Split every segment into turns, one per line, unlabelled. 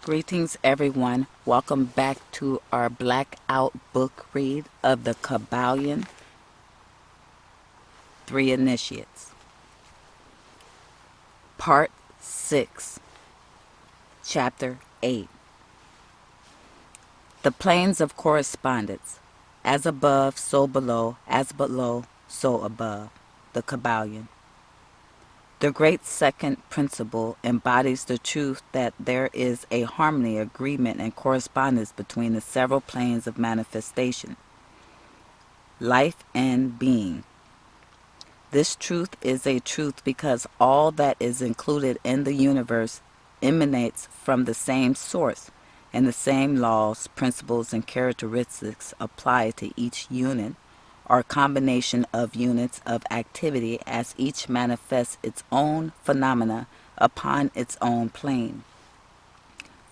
Greetings, everyone. Welcome back to our blackout book read of the KYBALION 3 Initiates. Part 6, Chapter 8. The Planes of Correspondence. As above, so below. As below, so above. The KYBALION. The great second principle embodies the truth that there is a harmony, agreement, and correspondence between the several planes of manifestation, life and being. This truth is a truth because all that is included in the universe emanates from the same source, and the same laws, principles, and characteristics apply to each unit or combination of units of activity as each manifests its own phenomena upon its own plane.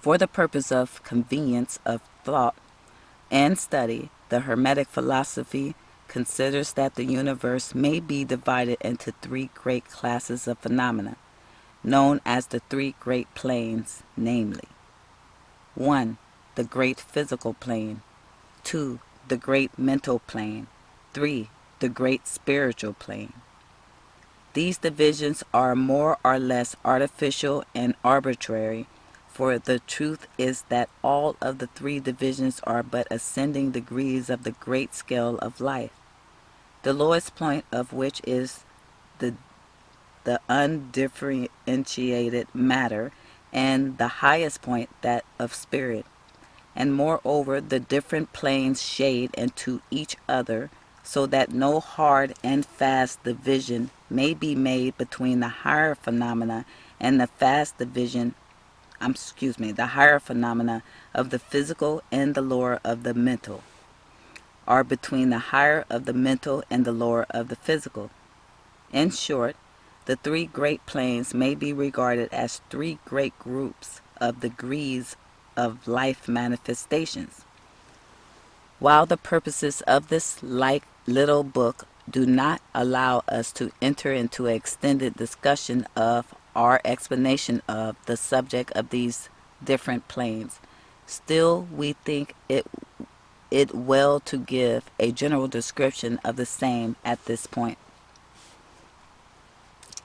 For the purpose of convenience of thought and study, the Hermetic philosophy considers that the universe may be divided into three great classes of phenomena, known as the three great planes, namely: 1. The great physical plane. 2. The great mental plane. 3. The great spiritual plane. These divisions are more or less artificial and arbitrary, for the truth is that all of the three divisions are but ascending degrees of the great scale of life, the lowest point of which is the undifferentiated matter, and the highest point that of spirit. And moreover, the different planes shade into each other, so that no hard and fast division may be made between the higher phenomena and the the higher phenomena of the physical and the lower of the mental, or between the higher of the mental and the lower of the physical. In short, the three great planes may be regarded as three great groups of degrees of life manifestations. While the purposes of this little book do not allow us to enter into an extended discussion of or explanation of the subject of these different planes, still we think it well to give a general description of the same at this point.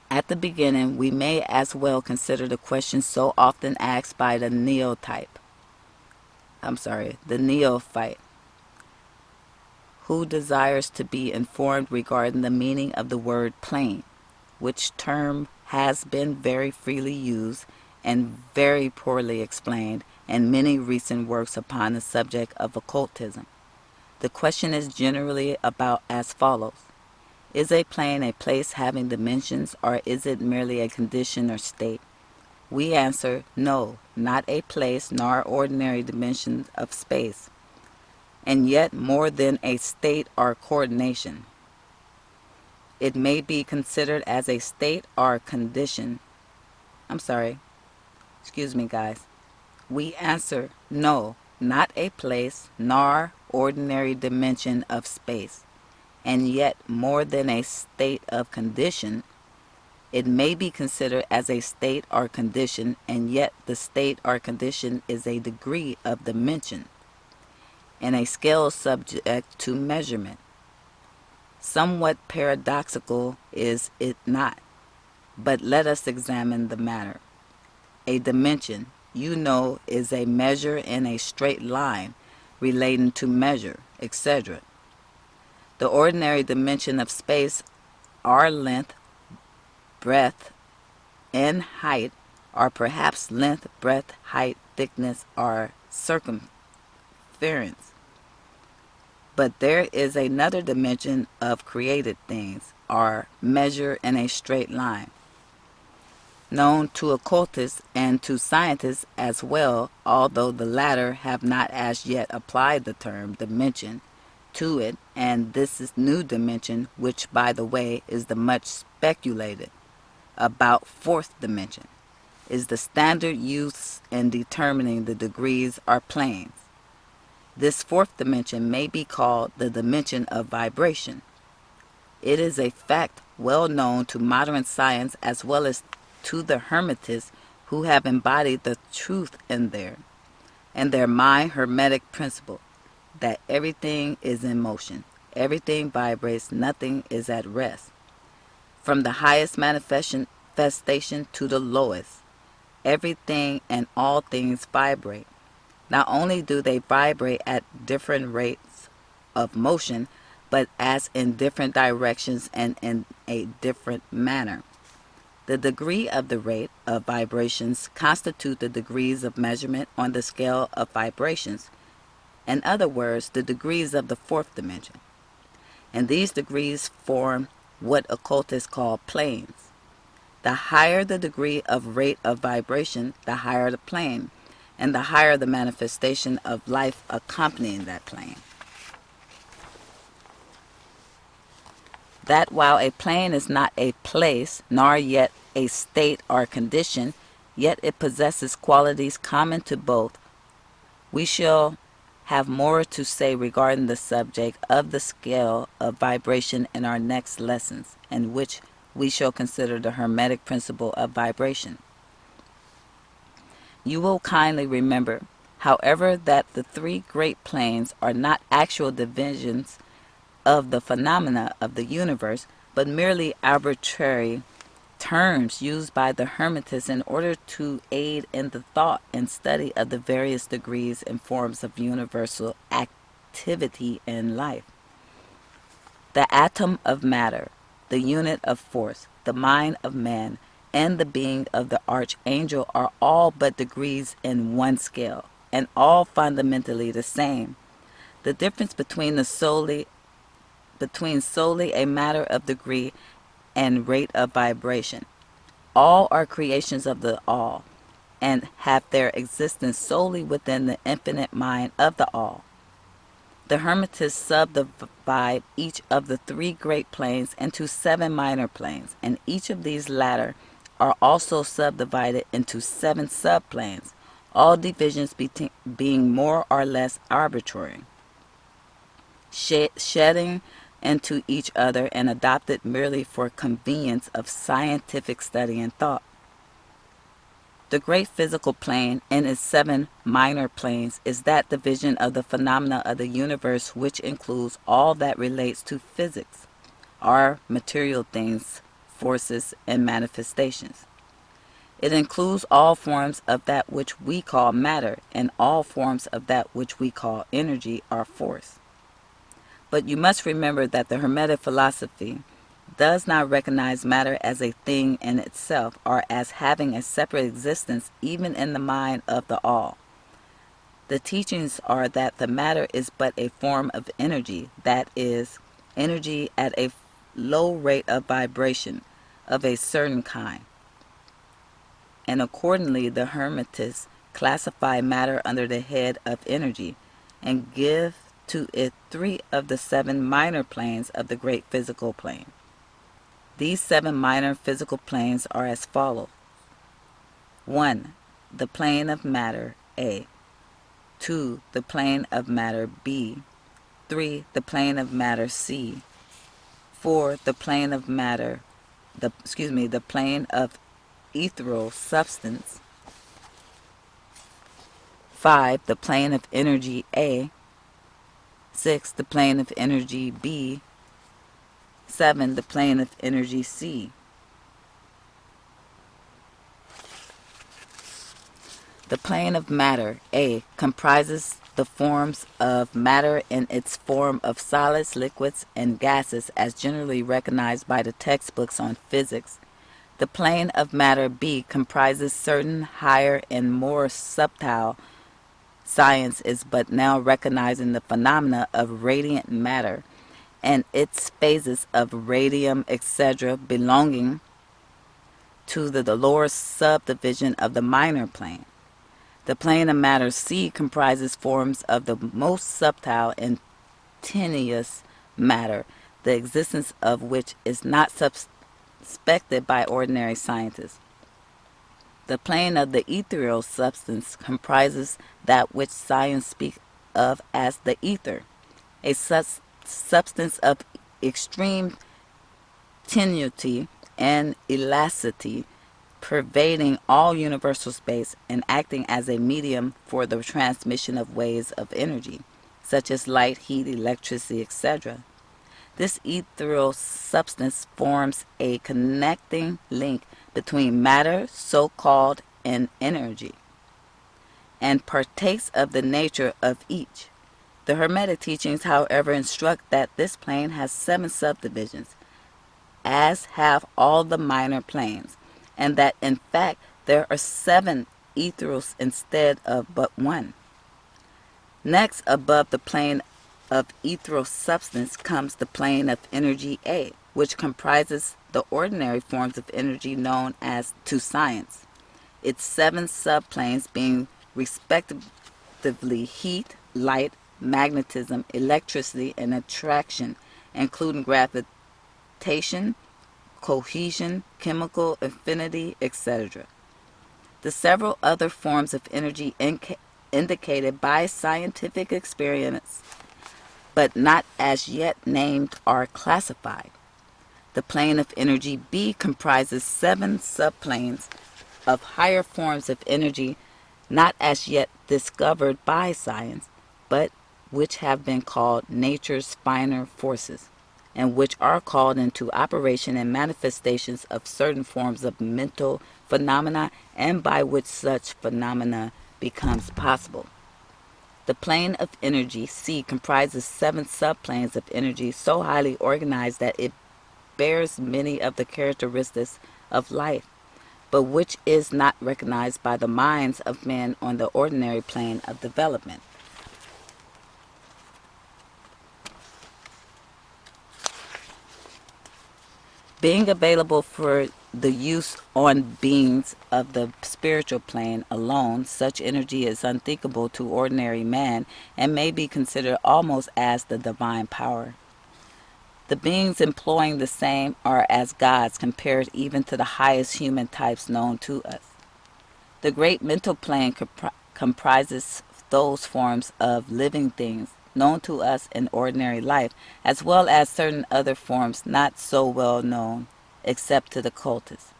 At the beginning, we may as well consider the question so often asked by the neophyte, who desires to be informed regarding the meaning of the word plane, which term has been very freely used and very poorly explained in many recent works upon the subject of occultism. The question is generally about as follows: is a plane a place having dimensions, or is it merely a condition or state? We answer, no, not a place nor ordinary dimensions of space, and yet more than a state or coordination. It may be considered as a state or condition. We answer, no, not a place nor ordinary dimension of space, and yet more than a state of condition. It may be considered as a state or condition, and yet the state or condition is a degree of dimension and a scale subject to measurement. Somewhat paradoxical, is it not? But let us examine the matter. A dimension, is a measure in a straight line relating to measure, etc. The ordinary dimension of space are length, breadth, and height, or perhaps length, breadth, height, thickness, or circumference. But there is another dimension of created things, or measure in a straight line, known to occultists and to scientists as well, although the latter have not as yet applied the term dimension to it, and this is new dimension, which, by the way, is the much speculated about fourth dimension, is the standard use in determining the degrees or planes. This fourth dimension may be called the dimension of vibration. It is a fact well known to modern science as well as to the Hermetists, who have embodied the truth in their mind hermetic principle that everything is in motion, everything vibrates, nothing is at rest. From the highest manifestation to the lowest, everything and all things vibrate. Not only do they vibrate at different rates of motion, but as in different directions and in a different manner. The degree of the rate of vibrations constitute the degrees of measurement on the scale of vibrations. In other words, the degrees of the fourth dimension. And these degrees form what occultists call planes. The higher the degree of rate of vibration, the higher the plane, and the higher the manifestation of life accompanying that plane. That while a plane is not a place, nor yet a state or condition, yet it possesses qualities common to both. We shall have more to say regarding the subject of the scale of vibration in our next lessons, in which we shall consider the hermetic principle of vibration. You will kindly remember, however, that the three great planes are not actual divisions of the phenomena of the universe, but merely arbitrary terms used by the Hermetists in order to aid in the thought and study of the various degrees and forms of universal activity in life. The atom of matter, the unit of force, the mind of man, and the being of the archangel are all but degrees in one scale, and all fundamentally the same. The difference between solely a matter of degree and rate of vibration. All are creations of the All, and have their existence solely within the infinite mind of the All. The Hermetists subdivide each of the three great planes into 7 minor planes, and each of these latter are also subdivided into 7 subplanes, all divisions being more or less arbitrary, shedding into each other and adopted merely for convenience of scientific study and thought. The great physical plane in its 7 minor planes is that division of the phenomena of the universe which includes all that relates to physics, our material things, forces, and manifestations. It includes all forms of that which we call matter and all forms of that which we call energy or force. But you must remember that the Hermetic philosophy does not recognize matter as a thing in itself or as having a separate existence even in the mind of the All. The teachings are that the matter is but a form of energy, that is, energy at a low rate of vibration of a certain kind. And accordingly, the Hermetists classify matter under the head of energy and give to it 3 of the 7 minor planes of the great physical plane. These 7 minor physical planes are as follows. 1. The plane of matter, A. 2. The plane of matter, B. 3. The plane of matter, C. 4. The plane of matter, the plane of ethereal substance. 5. The plane of energy, A. 6. The plane of energy, B. 7. The plane of energy, C. The plane of matter, A, comprises the forms of matter in its form of solids, liquids, and gases as generally recognized by the textbooks on physics. The plane of matter, B, comprises certain higher and more subtle science is but now recognizing the phenomena of radiant matter and its phases of radium, etc., belonging to the lower subdivision of the minor plane. The plane of matter C comprises forms of the most subtle and tenuous matter, the existence of which is not suspected by ordinary scientists. The plane of the ethereal substance comprises that which science speaks of as the ether, a substance of extreme tenuity and elasticity, pervading all universal space and acting as a medium for the transmission of waves of energy, such as light, heat, electricity, etc. This ethereal substance forms a connecting link between matter, so-called, and energy, and partakes of the nature of each. The Hermetic teachings, however, instruct that this plane has 7 subdivisions, as have all the minor planes, and that in fact there are 7 ethereals instead of but 1. Next, above the plane of ethereal substance comes the plane of energy A, which comprises the ordinary forms of energy known as to science, its 7 subplanes being respectively heat, light, magnetism, electricity, and attraction, including gravitation, cohesion, chemical affinity, etc. The several other forms of energy indicated by scientific experience, but not as yet named, are classified. The plane of energy B comprises 7 subplanes of higher forms of energy not as yet discovered by science, but which have been called nature's finer forces, and which are called into operation and manifestations of certain forms of mental phenomena, and by which such phenomena becomes possible. The plane of energy C comprises 7 subplanes of energy so highly organized that it bears many of the characteristics of life, but which is not recognized by the minds of men on the ordinary plane of development. Being available for the use on beings of the spiritual plane alone, such energy is unthinkable to ordinary man and may be considered almost as the divine power. The beings employing the same are as gods compared even to the highest human types known to us. The great mental plane comprises those forms of living things known to us in ordinary life, as well as certain other forms not so well known except to the cultists.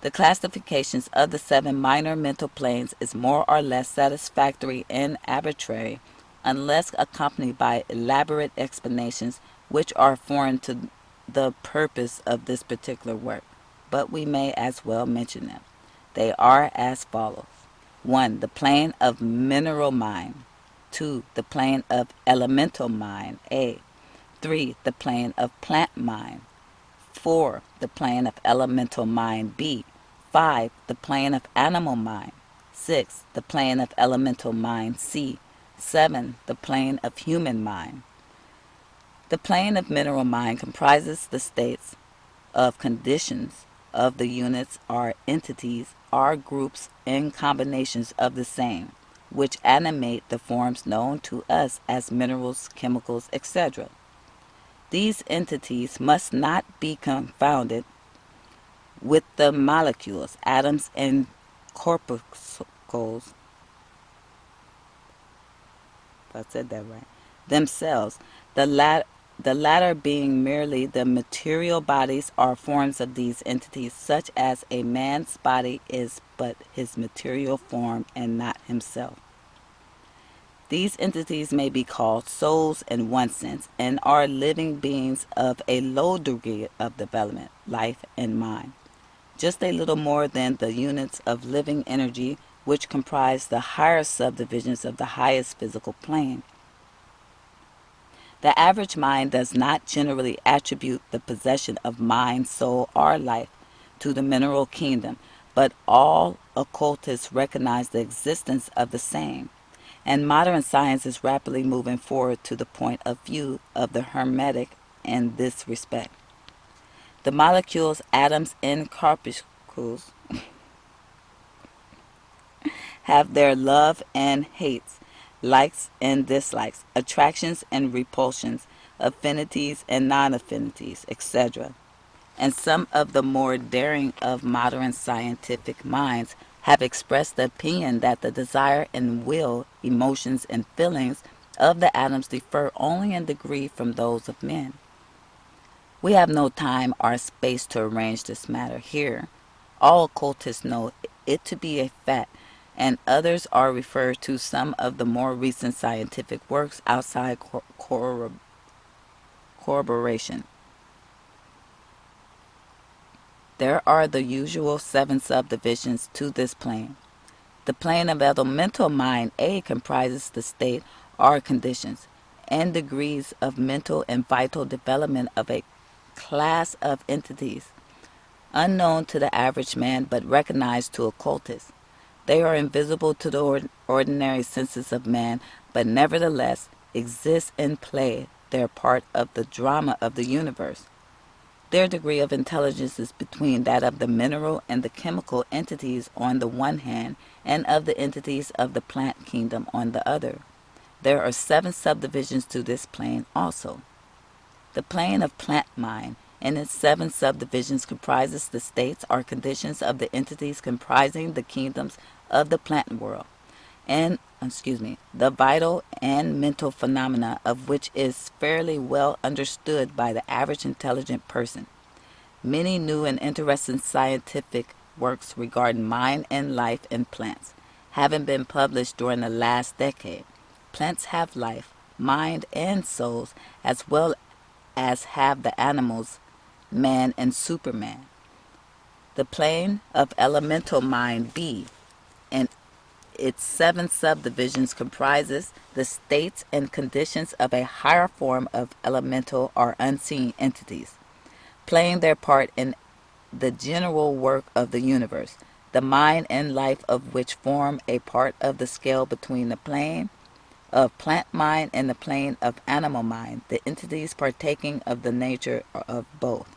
The classifications of the 7 minor mental planes is more or less satisfactory and arbitrary, unless accompanied by elaborate explanations which are foreign to the purpose of this particular work, but we may as well mention them. They are as follows. 1. The plane of mineral mind. 2. The plane of elemental mind, A. 3. The plane of plant mind. 4. The plane of elemental mind, B. 5. The plane of animal mind. 6. The plane of elemental mind, C. 7. The plane of human mind. The plane of mineral mind comprises the states of conditions of the units are entities, are groups and combinations of the same, which animate the forms known to us as minerals, chemicals, etc. These entities must not be confounded with the molecules, atoms, and corpuscles, if I said that right, themselves. The latter being merely the material bodies or forms of these entities, such as a man's body is but his material form and not himself. These entities may be called souls in one sense, and are living beings of a low degree of development, life, and mind, just a little more than the units of living energy which comprise the higher subdivisions of the highest physical plane. The average mind does not generally attribute the possession of mind, soul, or life to the mineral kingdom, but all occultists recognize the existence of the same, and modern science is rapidly moving forward to the point of view of the Hermetic in this respect. The molecules, atoms, and corpuscles have their love and hates, likes and dislikes, attractions and repulsions, affinities and non-affinities, etc. And some of the more daring of modern scientific minds have expressed the opinion that the desire and will, emotions and feelings of the atoms differ only in degree from those of men. We have no time or space to arrange this matter here, All occultists know it to be a fact, and others are referred to some of the more recent scientific works outside corroboration. There are the usual 7 subdivisions to this plane. The plane of elemental mind A comprises the state or conditions and degrees of mental and vital development of a class of entities unknown to the average man but recognized to occultists. They are invisible to the ordinary senses of man, but nevertheless exist and play their part of the drama of the universe. Their degree of intelligence is between that of the mineral and the chemical entities on the one hand and of the entities of the plant kingdom on the other. There are 7 subdivisions to this plane also. The plane of plant mind and its 7 subdivisions comprises the states or conditions of the entities comprising the kingdoms of the plant world, and the vital and mental phenomena of which is fairly well understood by the average intelligent person. Many new and interesting scientific works regarding mind and life in plants having been published during the last decade. Plants have life, mind, and souls, as well as have the animals, man and Superman. The plane of elemental mind B and its 7 subdivisions comprises the states and conditions of a higher form of elemental or unseen entities, playing their part in the general work of the universe, the mind and life of which form a part of the scale between the plane of plant mind and the plane of animal mind, the entities partaking of the nature of both.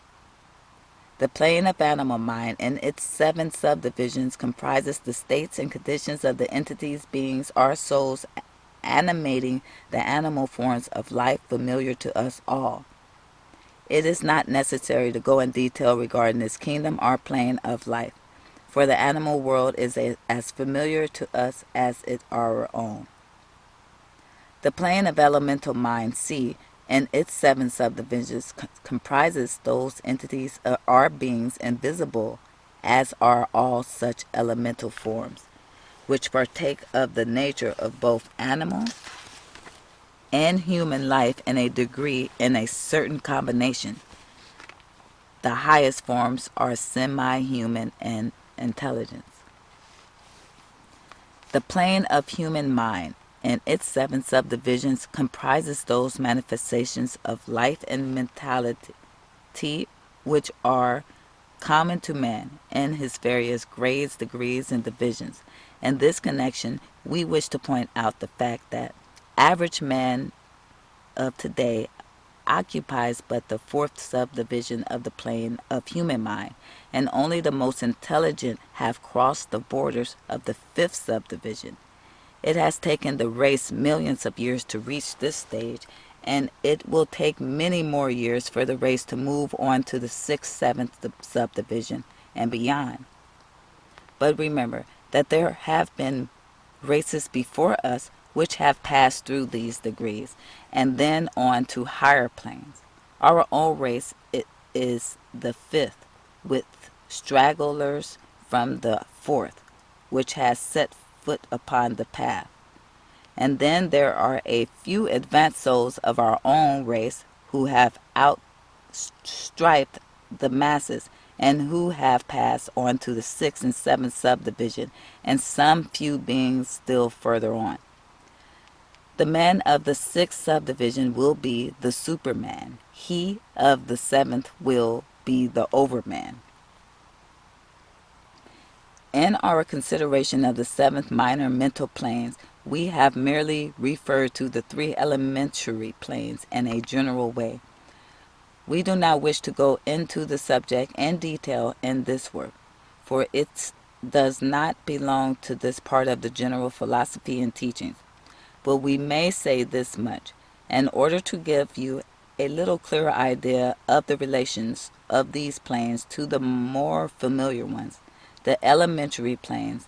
The plane of animal mind and its 7 subdivisions comprises the states and conditions of the entities, beings, or souls animating the animal forms of life familiar to us all. It is not necessary to go in detail regarding this kingdom or plane of life, for the animal world is as familiar to us as it our own. The plane of elemental mind C and its 7 subdivisions comprises those entities or beings invisible as are all such elemental forms, which partake of the nature of both animal and human life in a degree in a certain combination. The highest forms are semi-human in intelligence. The plane of human mind and its 7 subdivisions comprises those manifestations of life and mentality which are common to man in his various grades, degrees, and divisions. In this connection, we wish to point out the fact that average man of today occupies but the 4th subdivision of the plane of human mind, and only the most intelligent have crossed the borders of the 5th subdivision. It has taken the race millions of years to reach this stage, and it will take many more years for the race to move on to the 6th, 7th subdivision and beyond. But remember that there have been races before us which have passed through these degrees and then on to higher planes. Our own race is the 5th, with stragglers from the 4th, which has set foot upon the path. And then there are a few advanced souls of our own race who have outstriped the masses and who have passed on to the 6th and 7th subdivision, and some few beings still further on. The man of the 6th subdivision will be the Superman. He of the 7th will be the Overman. In our consideration of the 7th minor mental planes, we have merely referred to the 3 elementary planes in a general way. We do not wish to go into the subject in detail in this work, for it does not belong to this part of the general philosophy and teachings. But we may say this much, in order to give you a little clearer idea of the relations of these planes to the more familiar ones. The elementary planes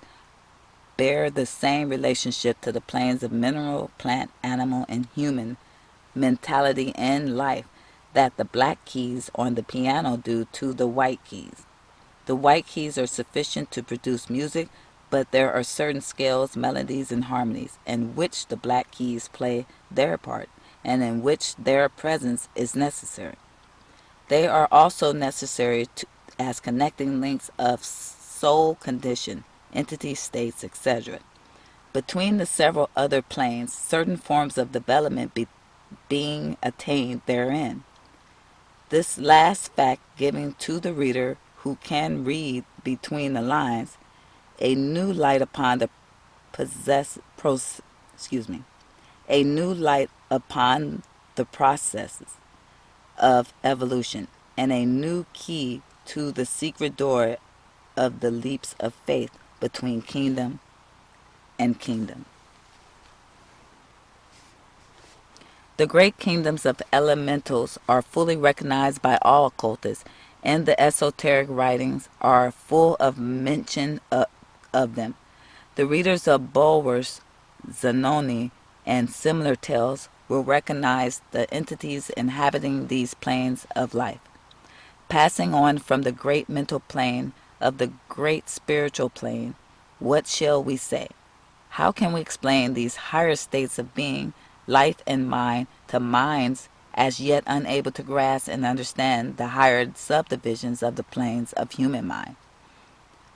bear the same relationship to the planes of mineral, plant, animal, and human mentality and life that the black keys on the piano do to the white keys. The white keys are sufficient to produce music, but there are certain scales, melodies, and harmonies in which the black keys play their part and in which their presence is necessary. They are also necessary as connecting links of soul condition, entity states, etc. Between the several other planes, certain forms of development being attained therein. This last fact giving to the reader who can read between the lines a new light upon the a new light upon the processes of evolution and a new key to the secret door of the leaps of faith between kingdom and kingdom. The great kingdoms of elementals are fully recognized by all occultists, and the esoteric writings are full of mention of them. The readers of Bulwer's, Zanoni, and similar tales will recognize the entities inhabiting these planes of life. Passing on from the great mental plane of the great spiritual plane, what shall we say? How can we explain these higher states of being, life, and mind to minds as yet unable to grasp and understand the higher subdivisions of the planes of human mind?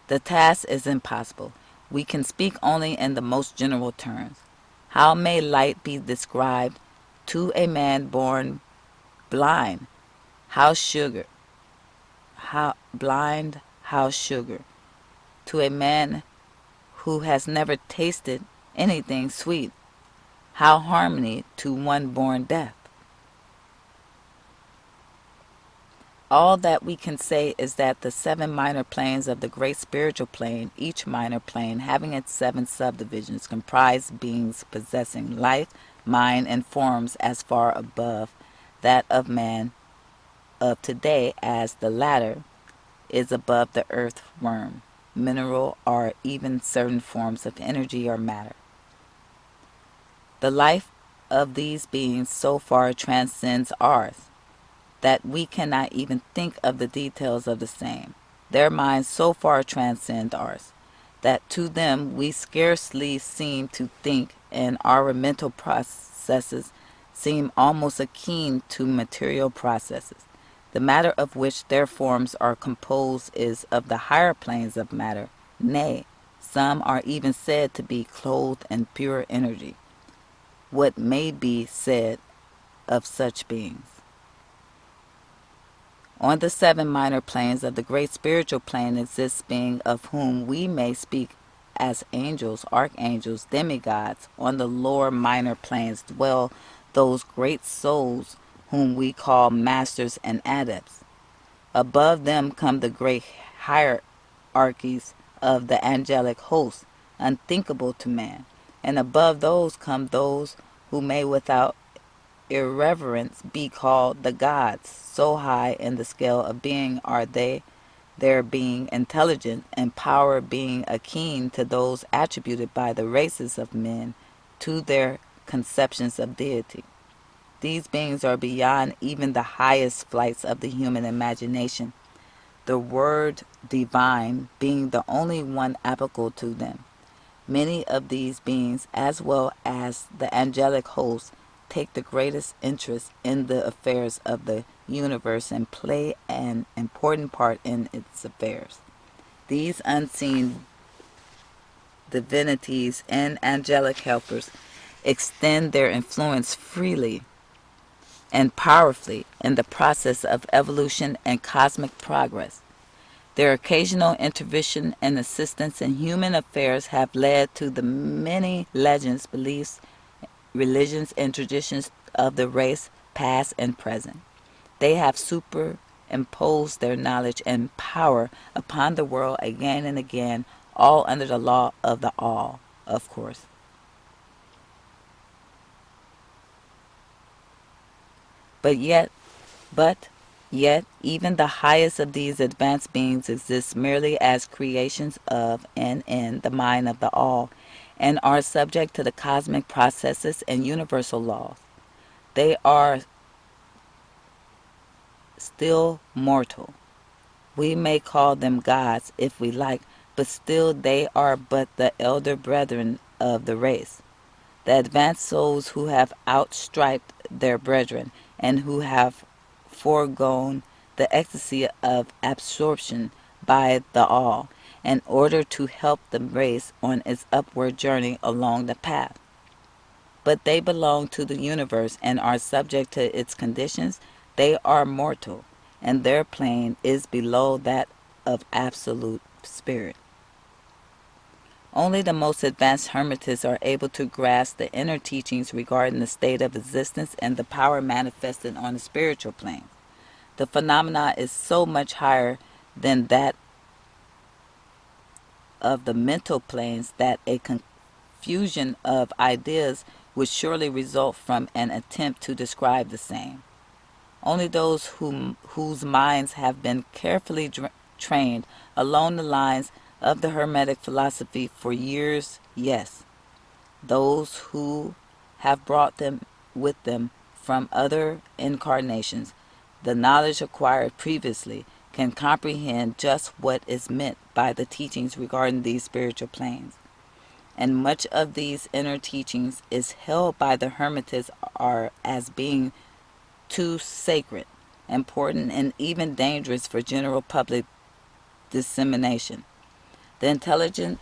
The task is impossible. We can speak only in the most general terms. How may light be described to a man born blind? How sugar? How blind? How sugar? To a man who has never tasted anything sweet? How harmony to one born deaf? All that we can say is that the 7 minor planes of the great spiritual plane, each minor plane having its 7 subdivisions, comprise beings possessing life, mind, and forms as far above that of man of today as the latter is above the earthworm, mineral, or even certain forms of energy or matter. The life of these beings so far transcends ours that we cannot even think of the details of the same. Their minds so far transcend ours that to them we scarcely seem to think, and our mental processes seem almost akin to material processes. The matter of which their forms are composed is of the higher planes of matter, nay, some are even said to be clothed in pure energy. What may be said of such beings? On the 7 minor planes of the great spiritual plane exists beings of whom we may speak as angels, archangels, demigods. On the lower minor planes dwell those great souls whom we call masters and adepts. Above them come the great hierarchies of the angelic host, unthinkable to man. And above those come those who may without irreverence be called the gods. So high in the scale of being are they, their being intelligent and power being akin to those attributed by the races of men to their conceptions of deity. These beings are beyond even the highest flights of the human imagination, the word divine being the only one applicable to them. Many of these beings, as well as the angelic hosts, take the greatest interest in the affairs of the universe and play an important part in its affairs. These unseen divinities and angelic helpers extend their influence freely and powerfully in the process of evolution and cosmic progress. Their occasional intervention and assistance in human affairs have led to the many legends, beliefs, religions, and traditions of the race, past and present. They have superimposed their knowledge and power upon the world again and again, all under the law of the all, of course. But yet, even the highest of these advanced beings exist merely as creations of and in the mind of the all, and are subject to the cosmic processes and universal laws. They are still mortal. We may call them gods if we like, but still they are but the elder brethren of the race, the advanced souls who have outstriped their brethren and who have foregone the ecstasy of absorption by the all in order to help the race on its upward journey along the path. But they belong to the universe and are subject to its conditions. They are mortal, and their plane is below that of absolute spirit. Only the most advanced hermetists are able to grasp the inner teachings regarding the state of existence and the power manifested on the spiritual plane. The phenomena is so much higher than that of the mental planes that a confusion of ideas would surely result from an attempt to describe the same. Only those whose minds have been carefully trained along the lines of the Hermetic philosophy for years, yes, those who have brought them with them from other incarnations, the knowledge acquired previously, can comprehend just what is meant by the teachings regarding these spiritual planes. And much of these inner teachings is held by the Hermetists are as being too sacred, important, and even dangerous for general public dissemination. The intelligent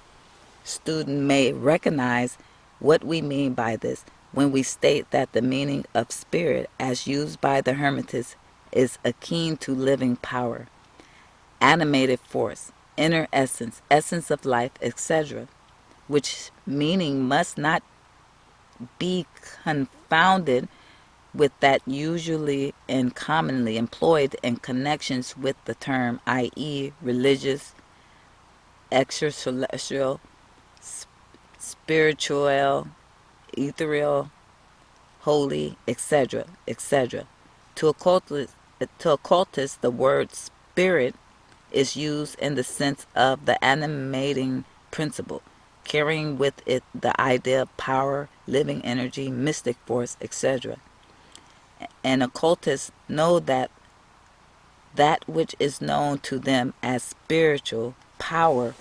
student may recognize what we mean by this when we state that the meaning of spirit as used by the Hermetists is akin to living power, animated force, inner essence, essence of life, etc., which meaning must not be confounded with that usually and commonly employed in connections with the term, i.e., religious, extracelestial, spiritual, ethereal, holy, etc., etc. To occultists, the word spirit is used in the sense of the animating principle, carrying with it the idea of power, living energy, mystic force, etc. And occultists know that that which is known to them as spiritual power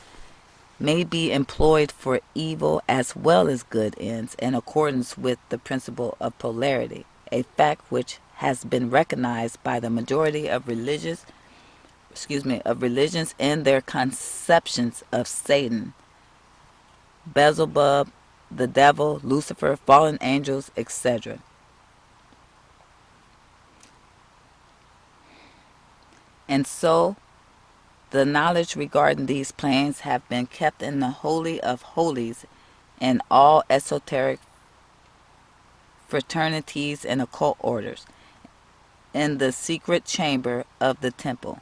may be employed for evil as well as good ends in accordance with the principle of polarity, a fact which has been recognized by the majority of religions in their conceptions of Satan, Beelzebub, the devil, Lucifer, fallen angels, etc. And so the knowledge regarding these planes have been kept in the Holy of Holies in all esoteric fraternities and occult orders, in the secret chamber of the temple.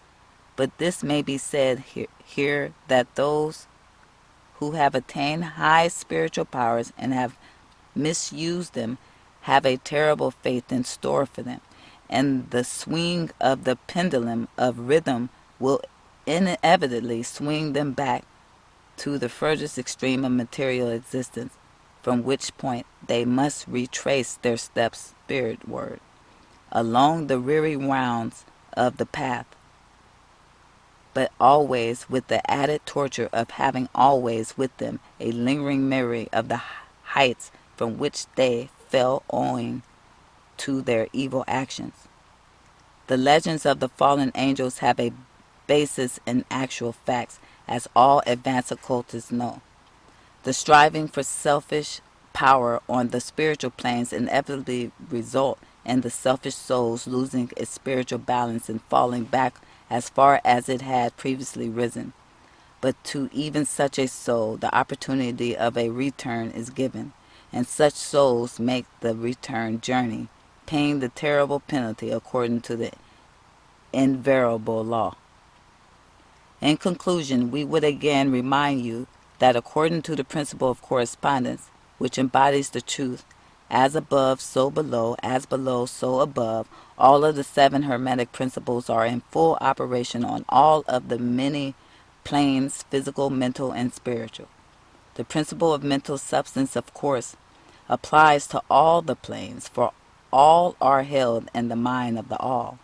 But this may be said here that those who have attained high spiritual powers and have misused them have a terrible fate in store for them, and the swing of the pendulum of rhythm will inevitably swing them back to the furthest extreme of material existence, from which point they must retrace their steps spiritward along the weary rounds of the path, but always with the added torture of having always with them a lingering memory of the heights from which they fell owing to their evil actions. The legends of the fallen angels have a basis in actual facts, as all advanced occultists know. The striving for selfish power on the spiritual planes inevitably result in the selfish souls losing its spiritual balance and falling back as far as it had previously risen. But to even such a soul, the opportunity of a return is given, and such souls make the return journey, paying the terrible penalty according to the invariable law. In conclusion, we would again remind you that according to the principle of correspondence, which embodies the truth, as above, so below, as below, so above, all of the 7 Hermetic principles are in full operation on all of the many planes, physical, mental, and spiritual. The principle of mental substance, of course, applies to all the planes, for all are held in the mind of the all.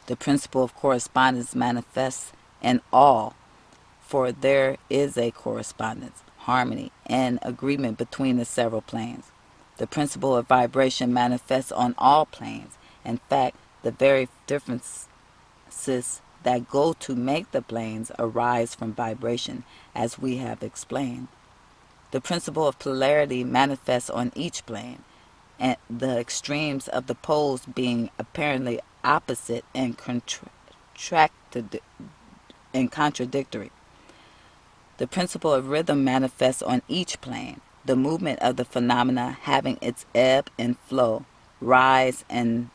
The principle of correspondence manifests in all, for there is a correspondence, harmony, and agreement between the several planes. The principle of vibration manifests on all planes. In fact, the very differences that go to make the planes arise from vibration, as we have explained. The principle of polarity manifests on each plane, and the extremes of the poles being apparently opposite and contradictory. The principle of rhythm manifests on each plane, the movement of the phenomena having its ebb and flow, rise and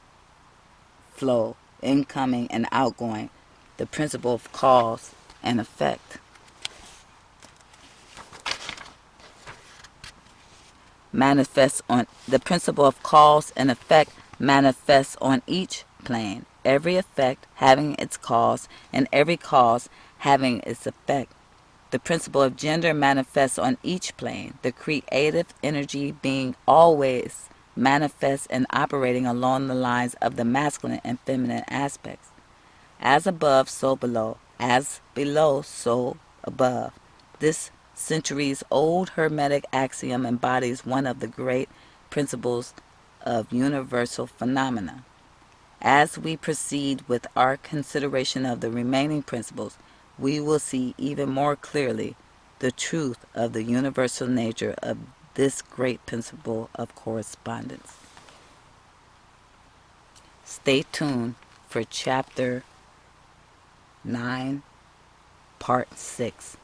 flow, incoming and outgoing. The principle of cause and effect manifests on the principle of cause and effect manifests on each plane, every effect having its cause and every cause having its effect. The principle of gender manifests on each plane, the creative energy being always manifest and operating along the lines of the masculine and feminine aspects. As above, so below. As below, so above. This centuries-old Hermetic axiom embodies one of the great principles of universal phenomena. As we proceed with our consideration of the remaining principles, we will see even more clearly the truth of the universal nature of this great principle of correspondence. Stay tuned for Chapter 9, Part 6.